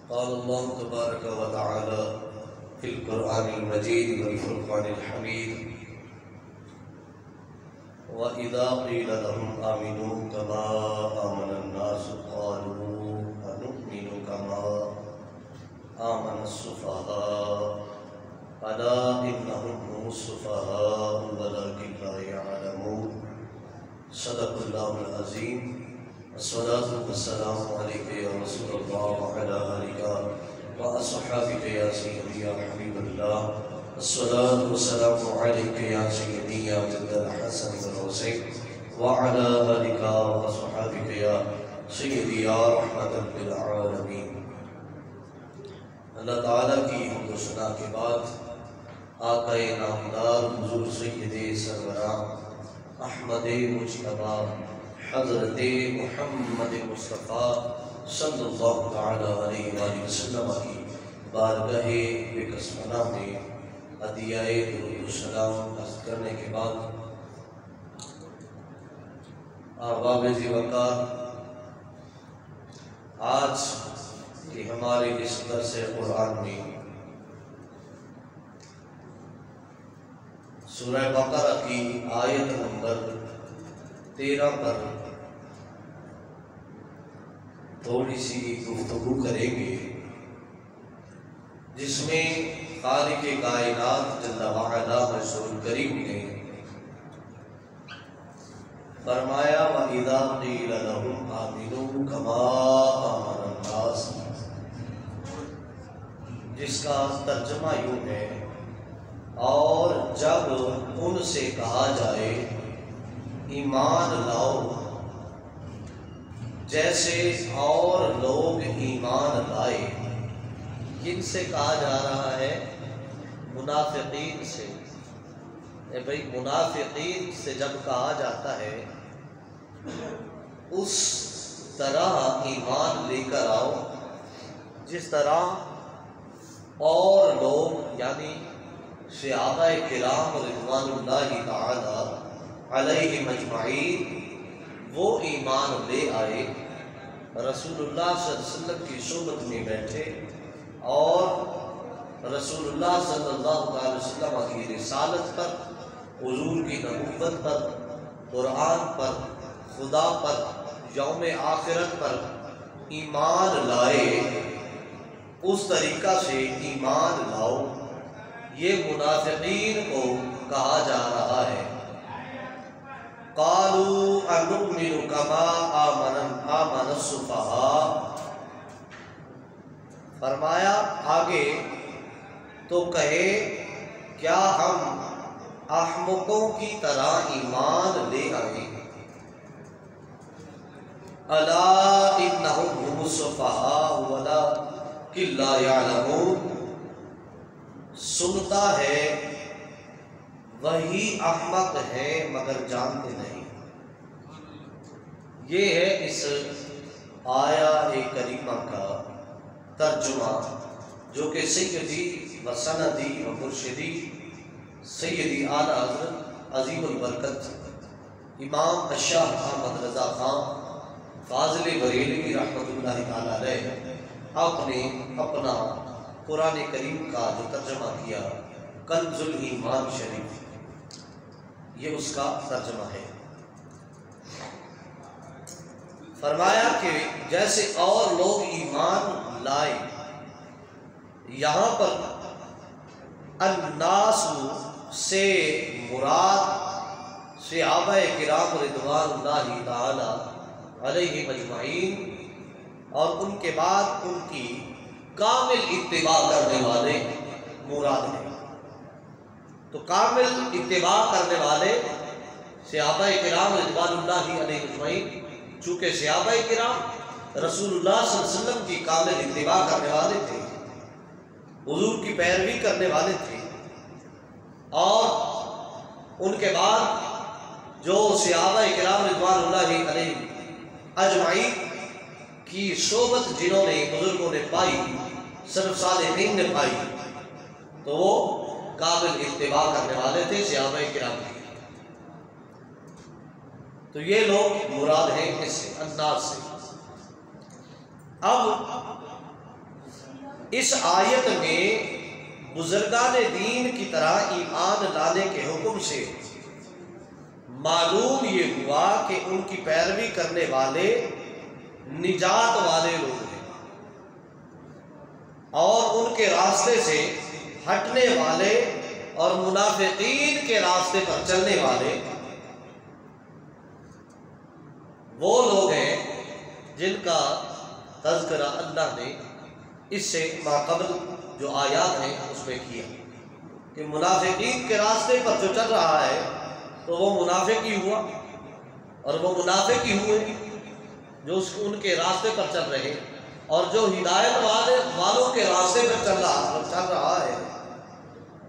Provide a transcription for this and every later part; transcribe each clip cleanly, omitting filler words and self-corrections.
قال الله تبارك وتعالى في القرآن المجيد والفرقان الحميد وإذا قيل لهم آمنوا كما آمن الناس قالوا أنؤمن كما آمن السفهاء ألا إنهم هم السفهاء ولكن لا يعلمون صدق الله العظيم الصلاة والسلام عليك يا رسول الله وعلى آلك وأصحابك يا سيدي يا حبيب الله الصلاة والسلام عليك يا سيدي يا جد الحسن والحسين وعلى آلك وأصحابك يا سيدي يا رحمة للعالمين۔ اللہ تعالیٰ کی حمد و ثنا کے بعد آقا نامدار حضور سید سروران احمد مجتبی حضرت محمد مصطفیٰ صلی اللہ تعالیٰ علیہ وآلہ وسلم کی بارگاہ بکسمنا میں عطیہ درود و سلام عرض کرنے کے بعد احباب ذی وقار، آج کہ ہمارے اس درس قرآن میں سورہ بقرہ کی آیت نمبر 13 پر تھوڑی سی گفتگو کریں گے، جس میں خالق کائنات جل وعلا رسول کریم نے فرمایا وَإِذَا قِيلَ لَهُمْ آمِنُوا كَمَا آمَنَ النَّاسُ، جس کا ترجمہ یوں ہے، اور جب ان سے کہا جائے ایمان لاؤ جیسے اور لوگ ایمان لائے۔ کن سے کہا جا رہا ہے؟ منافقین سے۔ اے بھائی، منافقین سے جب کہا جاتا ہے اس طرح ایمان لے کر آؤ جس طرح اور لوگ یعنی صحابہ کرام رضوان اللہ تعالی علیہم اجمعین وہ ایمان لے آئے، رسول اللہ صلی اللہ علیہ وسلم کی صحبت میں بیٹھے اور رسول اللہ صلی اللہ علیہ وسلم کی رسالت پر، حضور کی نبوت پر، قرآن پر، خدا پر، یوم آخرت پر ایمان لائے۔ اس طریقہ سے ایمان لاؤ، یہ منافقین کو کہا جا رہا ہے۔ قالوا انؤمن كما آمن السفهاء، فرمایا آگے تو کہے کیا ہم احمقوں کی طرح ایمان لے آئے؟ الا انهم هم السفهاء ولكن لا يعلمون، سنتا ہے وہی احمق ہے مگر جانتے نہیں۔ یہ ہے اس آیہ کریمہ کا ترجمہ، جو کہ سیدی و سندی و مرشدی سیدی اعلیٰ حضرت عظیم البرکت امام الشاہ احمد رضا خان فاضل بریلوی رحمۃ اللہ تعالی علیہ آپ نے اپنا قرآن کریم کا جو ترجمہ کیا کنز الایمان شریف، یہ اس کا ترجمہ ہے۔ فرمایا کہ جیسے اور لوگ ایمان لائے، یہاں پر الناس سے مراد صحابہ کرام رضوان اللہ تعالی علیہم اجمعین اور ان کے بعد ان کی کامل اتباع کرنے والے مراد ہیں۔ تو کامل اتباع کرنے والے صحابہ کرام رضوان اللہ علیہ اجمعین، چونکہ صحابہ کرام رسول اللہ صلی اللہ علیہ وسلم کی کامل اتباع کرنے والے تھے، حضور کی پیروی کرنے والے تھے، اور ان کے بعد جو صحابہ کرام رضوان اللہ علیہ اجمعین کی صحبت جنہوں نے بزرگوں نے پائی، سلف صالحین نے پائی، تو وہ قابل اتباع کرنے والے تھے صحابہ کرام کی۔ تو یہ لوگ مراد ہیں اس سے، الناس سے۔ اب اس آیت میں بزرگان دین کی طرح ایمان لانے کے حکم سے معلوم یہ ہوا کہ ان کی پیروی کرنے والے نجات والے لوگ ہیں، اور ان کے راستے سے ہٹنے والے اور منافقین کے راستے پر چلنے والے وہ لوگ ہیں جن کا تذکرہ اللہ نے اس سے ماقبل جو آیات ہیں اس میں کیا کہ منافقین کے راستے پر جو چل رہا ہے تو وہ منافق ہی ہوا، اور وہ منافق ہی ہوئے جو ان کے راستے پر چل رہے، اور جو ہدایت والوں کے راستے پر چل رہا ہے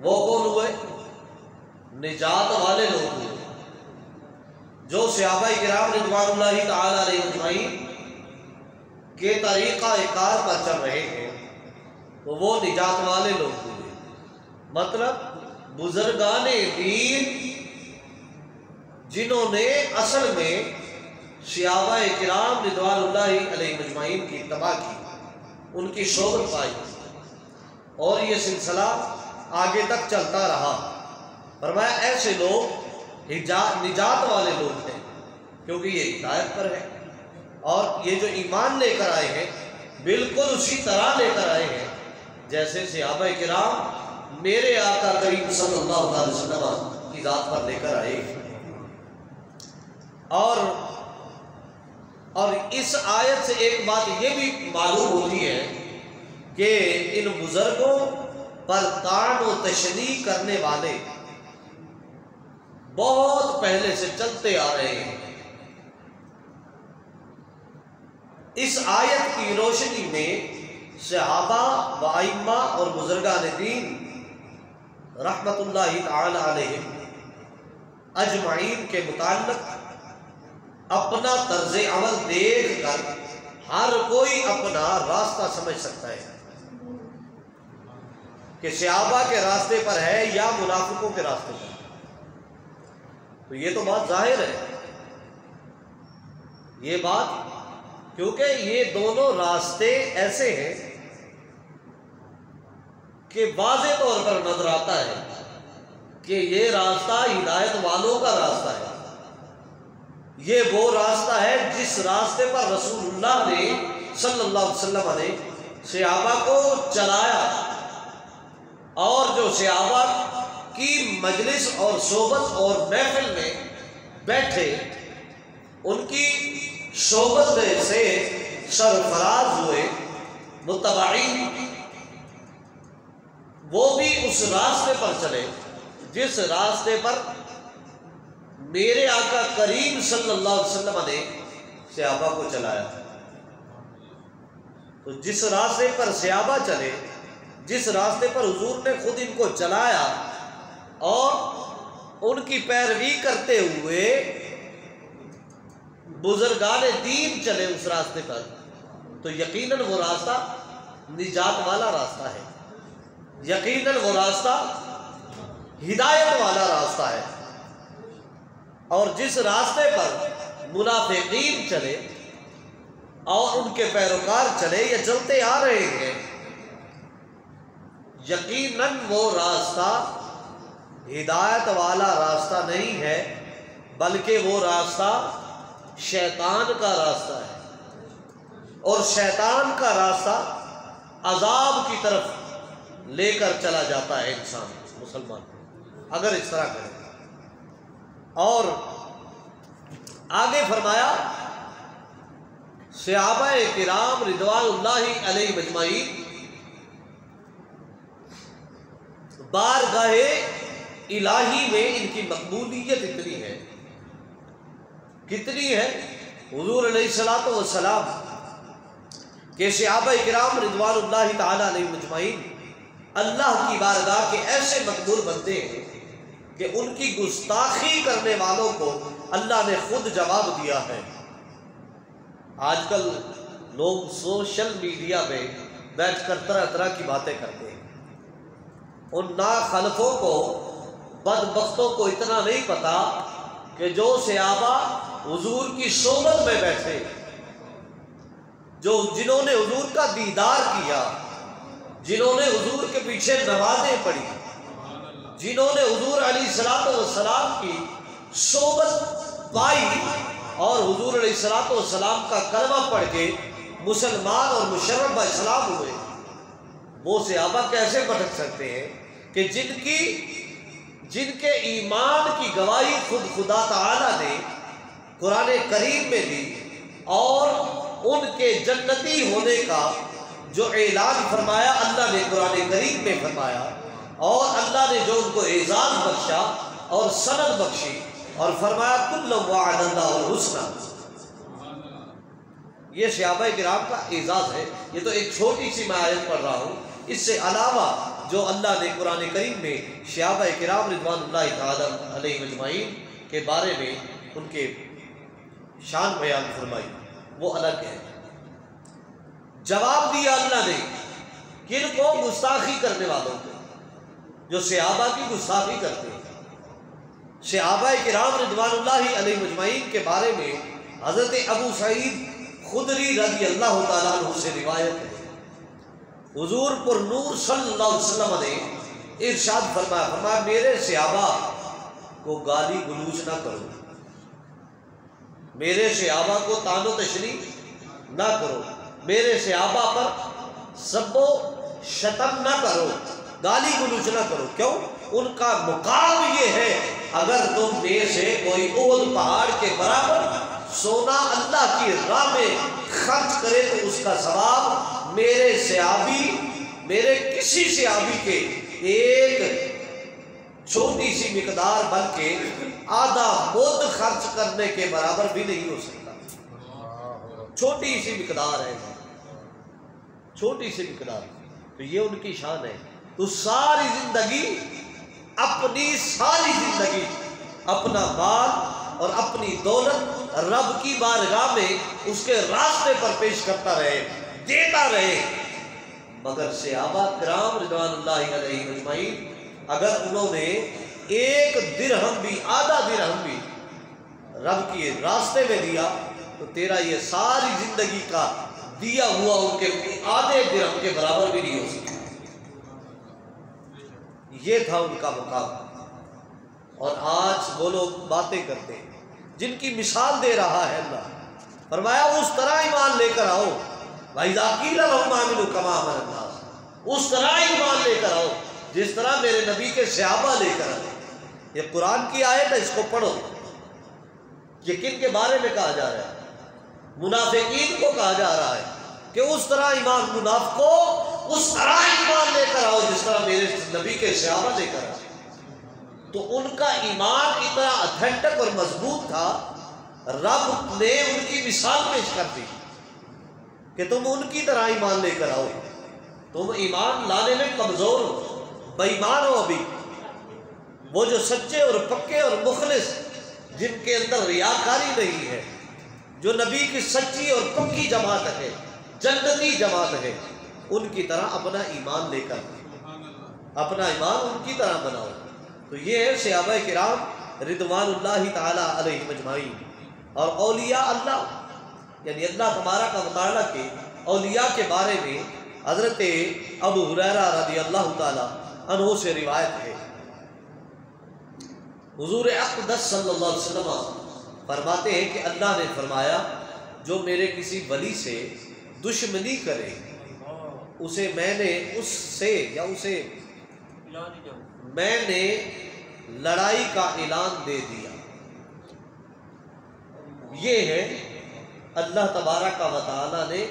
وہ کون ہوئے؟ نجات والے لوگ ہوئے جو صحابہ کرام رضوان اللہ تعالی علیہ اجمعین کے طریقہ کار پر چل رہے ہیں، تو وہ نجات والے لوگ ہوئے۔ مطلب بزرگان دین جنہوں نے اصل میں صحابہ کرام رضوان اللہ علیہ اجمعین کی اتباع کی، ان کی صحبت پائی، اور یہ سلسلہ آگے تک چلتا رہا۔ فرمایا ایسے لوگ نجات والے لوگ ہیں، کیونکہ یہ ہدایت پر ہے، اور یہ جو ایمان لے کر آئے ہیں بالکل اسی طرح لے کر آئے ہیں جیسے صحابہ کرام میرے آقا کریم صلی اللہ علیہ وسلم کی ذات پر لے کر آئے۔ اور اس آیت سے ایک بات یہ بھی معلوم ہوتی ہے کہ ان بزرگوں پر طعن و تشنیع کرنے والے بہت پہلے سے چلتے آ رہے ہیں۔ اس آیت کی روشنی میں صحابہ و ائمہ اور بزرگان دین رحمت اللہ تعالی علیہم اجمعین کے متعلق اپنا طرز عمل دیکھ کر ہر کوئی اپنا راستہ سمجھ سکتا ہے کہ صحابہ کے راستے پر ہے یا منافقوں کے راستے پر۔ تو یہ تو بات ظاہر ہے، یہ بات، کیونکہ یہ دونوں راستے ایسے ہیں کہ واضح طور پر نظر آتا ہے کہ یہ راستہ ہدایت والوں کا راستہ ہے، یہ وہ راستہ ہے جس راستے پر رسول اللہ نے صلی اللہ علیہ وسلم نے صحابہ کو چلایا، اور جو صحابہ کی مجلس اور صحبت اور محفل میں بیٹھے ان کی صحبت سے سرفراز ہوئے متبعین، وہ بھی اس راستے پر چلے جس راستے پر میرے آقا کریم صلی اللہ علیہ وسلم نے صحابہ کو چلایا۔ تو جس راستے پر صحابہ چلے، جس راستے پر حضور نے خود ان کو چلایا اور ان کی پیروی کرتے ہوئے بزرگان دین چلے اس راستے پر، تو یقیناً وہ راستہ نجات والا راستہ ہے، یقیناً وہ راستہ ہدایت والا راستہ ہے۔ اور جس راستے پر منافقین چلے اور ان کے پیروکار چلے یا چلتے آ رہے ہیں، یقیناً وہ راستہ ہدایت والا راستہ نہیں ہے، بلکہ وہ راستہ شیطان کا راستہ ہے، اور شیطان کا راستہ عذاب کی طرف لے کر چلا جاتا ہے انسان مسلمان اگر اس طرح کرے۔ اور آگے فرمایا صحابہ کرام رضوان اللہ علیہ اجمعین بارگاہ الہی میں ان کی مقبولیت اتنی ہے، کتنی ہے؟ حضور علیہ الصلوۃ والسلام کہ صحابہ کرام رضوان اللہ تعالی علیہ اجمعین اللہ کی بارگاہ کے ایسے مقبول بنتے ہیں کہ ان کی گستاخی کرنے والوں کو اللہ نے خود جواب دیا ہے۔ آج کل لوگ سوشل میڈیا پہ بیٹھ کر طرح طرح کی باتیں کرتے ہیں، ان ناخلفوں کو، بدبختوں کو اتنا نہیں پتا کہ جو صحابہ حضور کی صحبت میں بیٹھے جنہوں نے حضور کا دیدار کیا، جنہوں نے حضور کے پیچھے نمازیں پڑھی، جنہوں نے حضور علیہ الصلوۃ والسلام کی صحبت پائی اور حضور علیہ الصلوۃ والسلام کا کلمہ پڑھ کے مسلمان اور مشرف با اسلام ہوئے، وہ صحابہ کیسے بھٹک سکتے ہیں کہ جن کے ایمان کی گواہی خود خدا تعالی نے قرآن کریم میں دی، اور ان کے جنتی ہونے کا جو اعلان فرمایا اللہ نے قرآن کریم میں فرمایا، اور اللہ نے جو ان کو اعزاز بخشا اور سند بخشی اور فرمایا کل وعد اللہ الحسنی، یہ صحابہ کرام کا اعزاز ہے۔ یہ تو ایک چھوٹی سی میں آیت پڑھ رہا ہوں، اس سے علاوہ جو اللہ نے قرآن کریم میں صحابہ کرام رضوان اللہ تعالی علیہم اجمعین کے بارے میں ان کے شان بیان فرمائی وہ الگ ہے۔ جواب دیا اللہ نے کن کو؟ گستاخی کرنے والوں کو، جو صحابہ کی گستاخی کرتے ہیں۔ صحابہ کرام رضوان اللہ علیہم اجمعین کے بارے میں حضرت ابو سعید خدری رضی اللہ تعالیٰ عنہ سے روایت ہے، حضور پر نور صلی اللہ علیہ وسلم نے ارشاد فرمایا میرے صحابہ کو گالی گلوچ نہ کرو، میرے صحابہ کو طعن و تشنیع نہ کرو، میرے صحابہ پر سب و شتم نہ کرو، گالی گلوچ نہ کرو۔ کیوں؟ ان کا مقام یہ ہے اگر تم میں سے کوئی احد پہاڑ کے برابر سونا اللہ کی راہ میں خرچ کرے تو اس کا ثواب میرے صحابی، میرے کسی صحابی کے ایک چھوٹی سی مقدار بلکہ آدھا مد خرچ کرنے کے برابر بھی نہیں ہو سکتا۔ چھوٹی سی مقدار ہے، چھوٹی سی مقدار، تو یہ ان کی شان ہے۔ تو ساری زندگی، اپنی ساری زندگی اپنا مال اور اپنی دولت رب کی بارگاہ میں اس کے راستے پر پیش کرتا رہے، دیتا رہے، مگر صحابہ کرام رضوان اللہ علیہم اجمعین اگر انہوں نے ایک درہم بھی، آدھا درہم بھی رب کے راستے میں دیا تو تیرا یہ ساری زندگی کا دیا ہوا ان کے آدھے درہم کے برابر بھی نہیں ہو سکتا۔ یہ تھا ان کا مقام۔ اور آج وہ لوگ باتیں کرتے ہیں جن کی مثال دے رہا ہے اللہ، فرمایا اس طرح ایمان لے کر آؤ، وَإِذَا قِيلَ لَهُمْ آمِنُوا كَمَا آمَنَ النَّاسُ، اس طرح ایمان لے کر آؤ جس طرح میرے نبی کے صحابہ لے کر آئے۔ یہ قرآن کی آیت ہے، اس کو پڑھو۔ یہ کن کے بارے میں کہا جا رہا ہے؟ منافقین کو کہا جا رہا ہے کہ اس طرح ایمان، منافقوں اس طرح ایمان لے کر آؤ جس طرح میرے نبی کے صحابہ لے کر آئے۔ تو ان کا ایمان اتنا اتھینٹک اور مضبوط تھا، رب نے ان کی مثال پیش کر دی کہ تم ان کی طرح ایمان لے کر آؤ۔ تم ایمان لانے میں کمزور ہو، بے ایمان ہو ابھی۔ وہ جو سچے اور پکے اور مخلص، جن کے اندر ریاکاری نہیں ہے، جو نبی کی سچی اور پکی جماعت ہے، جنتی جماعت ہے، ان کی طرح اپنا ایمان لے کر اپنا ایمان ان کی طرح بناؤ۔ تو یہ ہے صحابہ کرام رضوان اللہ تعالی علیہم اجمعین۔ اور اولیاء اللہ، یعنی اللہ تبارک و تعالیٰ کے اولیاء کے بارے میں حضرت ابو ہریرہ رضی اللہ تعالی عنہ سے روایت ہے، حضور اقدس صلی اللہ علیہ وسلم فرماتے ہیں کہ اللہ نے فرمایا جو میرے کسی ولی سے دشمنی کرے اسے میں نے میں نے لڑائی کا اعلان دے دیا۔ یہ ہے اللہ تبارک و تعالی نے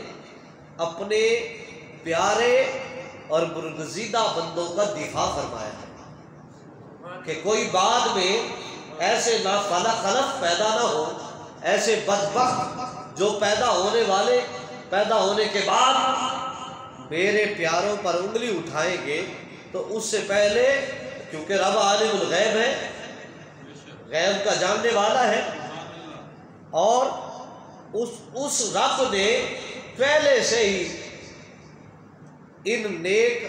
اپنے پیارے اور برگزیدہ بندوں کا دفاع فرمایا ہے کہ کوئی بعد میں ایسے خلف پیدا نہ ہو، ایسے بدبخت جو پیدا ہونے والے پیدا ہونے کے بعد میرے پیاروں پر انگلی اٹھائیں گے تو اس سے پہلے، کیونکہ رب عالم الغیب ہے، غیب کا جاننے والا ہے، اور اس رب نے پہلے سے ہی ان نیک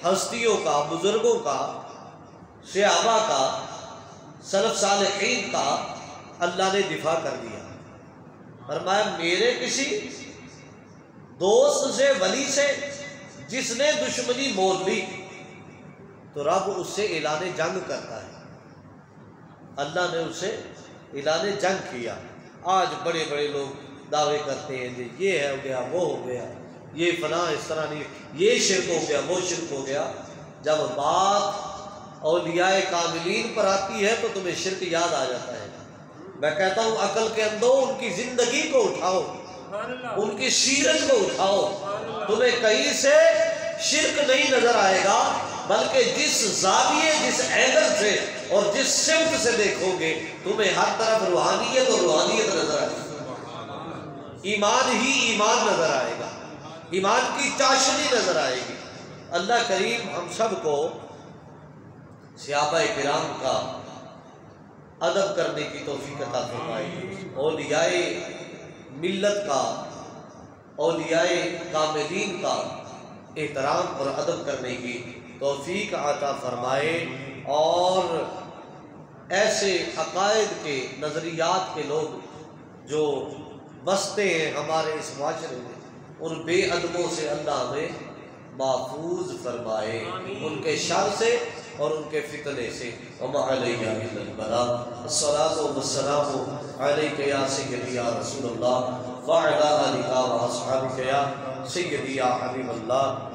ہستیوں کا، بزرگوں کا، صحابہ کا، سلف صالحین کا اللہ نے دفاع کر دیا۔ فرمایا میرے کسی دوست سے، ولی سے جس نے دشمنی مول لی تو رب اس سے اعلان جنگ کرتا ہے۔ اللہ نے اس سے اعلان جنگ کیا۔ آج بڑے بڑے لوگ دعوے کرتے ہیں جی یہ ہو گیا، وہ ہو گیا، یہ فلاں اس طرح نہیں، یہ شرک ہو گیا، وہ شرک ہو گیا۔ جب بات اولیاء کاملین پر آتی ہے تو تمہیں شرک یاد آ جاتا ہے۔ میں کہتا ہوں عقل کے اندر ان کی زندگی کو اٹھاؤ، ان کی سیرت کو اٹھاؤ، تمہیں کہیں سے شرک نہیں نظر آئے گا، بلکہ جس زاویے، جس اینگل سے اور جس سمت سے دیکھو گے تمہیں ہر طرف روحانیت اور روحانیت نظر آئے گی، ایمان ہی ایمان نظر آئے گا، ایمان کی چاشنی نظر آئے گی۔ اللہ کریم ہم سب کو صحابہ کرام کا ادب کرنے کی توفیق عطا فرمائے، اولیاء ملت کا، اولیاء کاملین کا احترام اور ادب کرنے کی توفیق عطا فرمائے، اور ایسے عقائد کے، نظریات کے لوگ جو بستے ہیں ہمارے اس معاشرے میں، ان بے ادبوں سے اللہ ہمیں محفوظ فرمائے، ان کے شر سے اور ان کے فتنے سے۔ وما علیہ الا البلاغ، الصلاۃ والسلام علیک یا سیدی یا رسول اللہ وعلی آلک واصحابک یا سیدی یا حبیب اللہ۔